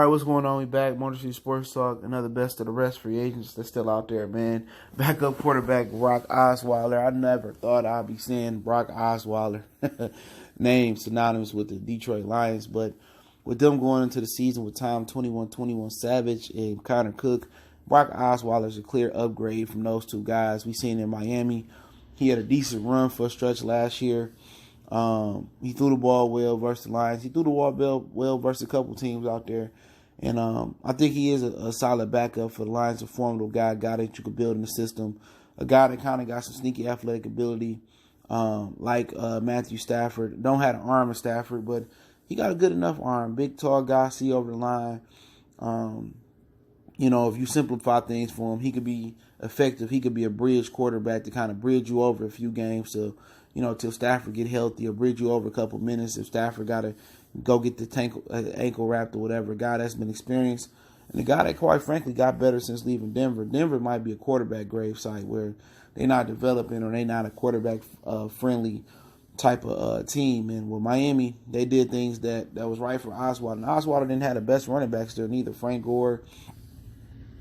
right, what's going on? We back. Motor City Sports Talk. Another best of the rest free agents that's still out there, man. Backup quarterback Brock Osweiler. I never thought I'd be saying Brock Osweiler. Name synonymous with the Detroit Lions. But with them going into the season with Tom 21 Savage and Connor Cook, Brock Osweiler is a clear upgrade from those two guys we seen in Miami. He had a decent run for a stretch last year. He threw the ball well versus the Lions. He threw the ball well versus a couple teams out there. And I think he is a solid backup for the Lions, a formidable guy, a guy that you could build in the system, a guy that kind of got some sneaky athletic ability, like Matthew Stafford. Don't have an arm of Stafford, but he got a good enough arm. Big, tall guy, see over the line. If you simplify things for him, he could be effective. He could be a bridge quarterback to kind of bridge you over a few games to, till Stafford get healthy, or bridge you over a couple minutes if Stafford got to go get the ankle wrapped or whatever. A guy that's been experienced, and a guy that, quite frankly, got better since leaving Denver. Denver might be a quarterback gravesite where they're not developing or they're not a quarterback-friendly type of team. And with Miami, they did things that was right for Osweiler. And Osweiler didn't have the best running backs there neither. Frank Gore,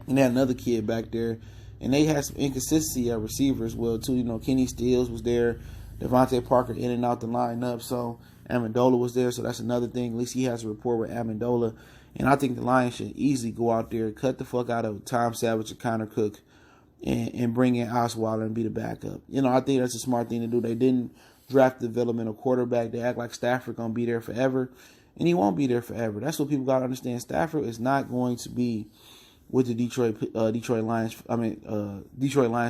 and they had another kid back there. And they had some inconsistency at receiver as well, too. Kenny Stills was there. Devontae Parker in and out the lineup. So Amendola was there. So that's another thing. At least he has a rapport with Amendola. And I think the Lions should easily go out there, cut the fuck out of Tom Savage and Connor Cook, and bring in Osweiler and be the backup. I think that's a smart thing to do. They didn't draft a developmental quarterback. They act like Stafford going to be there forever. And he won't be there forever. That's what people got to understand. Stafford is not going to be with the Detroit Lions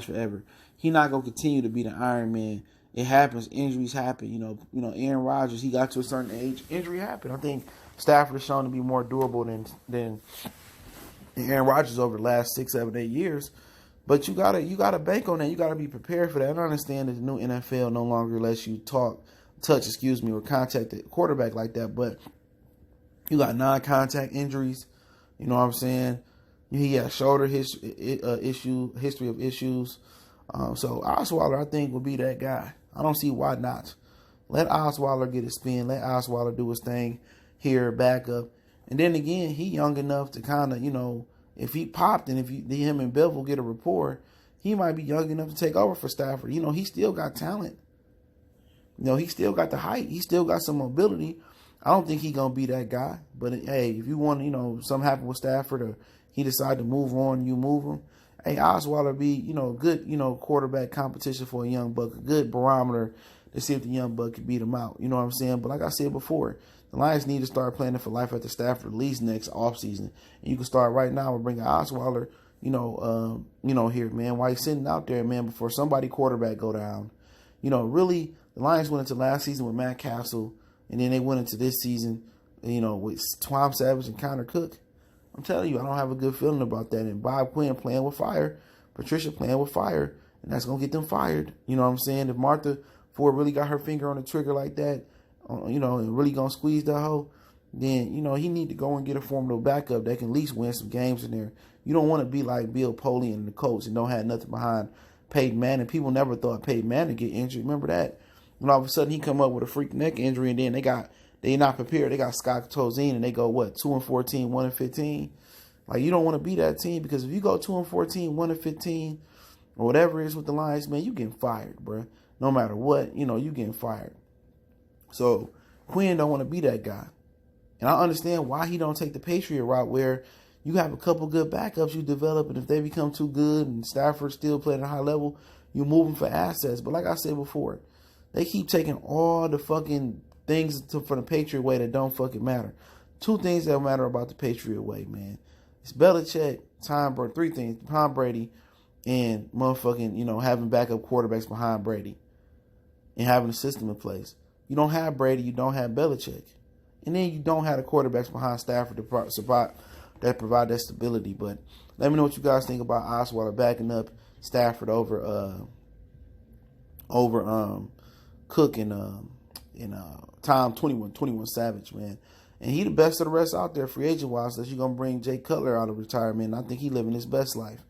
forever. He's not gonna continue to be the Iron Man. It happens. Injuries happen. Aaron Rodgers, he got to a certain age. Injury happened. I think Stafford is shown to be more durable than Aaron Rodgers over the last 6, 7, 8 years. But you gotta bank on that. You gotta be prepared for that. I understand that the new NFL no longer lets you touch, or contact the quarterback like that. But you got non-contact injuries. You know what I'm saying? He has shoulder history of issues. So Osweiler, I think, would be that guy. I don't see why not. Let Osweiler get his spin. Let Osweiler do his thing here, back up. And then again, he young enough to kind of, if he popped and if him and Bevel get a rapport, he might be young enough to take over for Stafford. He still got talent. He still got the height. He still got some mobility. I don't think he's going to be that guy. But, hey, if you want, something happen with Stafford or he decide to move on, you move him. Hey, Osweiler be, good, quarterback competition for a young buck, a good barometer to see if the young buck can beat him out. You know what I'm saying? But like I said before, the Lions need to start planning for life after Stafford at least next offseason. And you can start right now and bring Osweiler, here, man, while he's sitting out there, man, before somebody quarterback go down. Really, the Lions went into last season with Matt Castle, and then they went into this season, with Tom Savage and Connor Cook. I'm telling you, I don't have a good feeling about that. And Bob Quinn playing with fire, Patricia playing with fire, and that's going to get them fired. You know what I'm saying? If Martha Ford really got her finger on the trigger like that, and really going to squeeze that hoe, then, he need to go and get a formidable backup that can at least win some games in there. You don't want to be like Bill Polian and the Colts and don't have nothing behind Peyton Manning. People never thought Peyton Manning get injured. Remember that? When all of a sudden he come up with a freak neck injury, and then they're not prepared. They got Scott Tozine, and they go, 2-14, 1-15. Like, you don't want to be that team, because if you go 2-14, 1-15, or whatever it is with the Lions, man, you getting fired, bro. No matter what, you getting fired. So Quinn don't want to be that guy. And I understand why he don't take the Patriot route, where you have a couple good backups you develop, and if they become too good and Stafford still playing at a high level, you move them for assets. But like I said before, they keep taking all the fucking things from the Patriot way that don't fucking matter. 2 things that matter about the Patriot way, man. It's Belichick, Tom Brady, 3 things: Tom Brady, and motherfucking, having backup quarterbacks behind Brady, and having a system in place. You don't have Brady, you don't have Belichick, and then you don't have the quarterbacks behind Stafford that provide that stability. But let me know what you guys think about Osweiler backing up Stafford over Cook and Tom 21 Savage, man. And he the best of the rest out there, free agent wise, unless you're going to bring Jay Cutler out of retirement. I think he living his best life.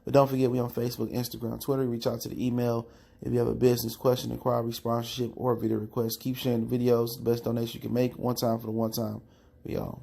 But don't forget, we on Facebook, Instagram, Twitter. Reach out to the email if you have a business question, inquiry, sponsorship, or video request. Keep sharing the videos. The best donation you can make. One time for the one time. We all.